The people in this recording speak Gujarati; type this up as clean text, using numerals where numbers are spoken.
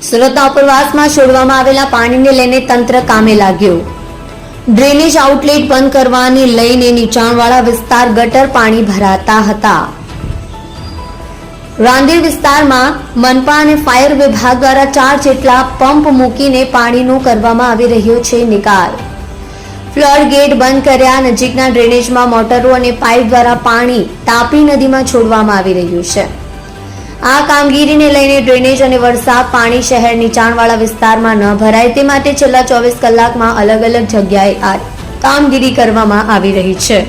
સુરતના ઉપરવાસમાં છોડવામાં આવેલા પાણીને લઈને તંત્ર કામે લાગ્યું। ડ્રેનેજ આઉટલેટ બંધ કરવાને લઈને નીચાણવાળા વિસ્તાર ગટર પાણી ભરાતા હતા। રાંદેર વિસ્તારમાં મનપા અને ફાયર વિભાગ દ્વારા 4 જેટલા પંપ મૂકીને પાણીનો કરવામાં આવી રહ્યો છે નિકાલ। ફ્લડ ગેટ બંધ કર્યા, નજીકના ડ્રેનેજમાં મોટરો અને પાઇપ દ્વારા પાણી તાપી નદીમાં છોડવામાં આવી રહ્યું છે। આ કામગીરીને લઈને ડ્રેનેજ અને વરસાદ પાણી શહેર નીચાણવાળા વિસ્તારમાં ન ભરાય તે માટે છેલ્લા 24 કલાકમાં અલગ અલગ જગ્યાએ આ કામગીરી કરવામાં આવી રહી છે।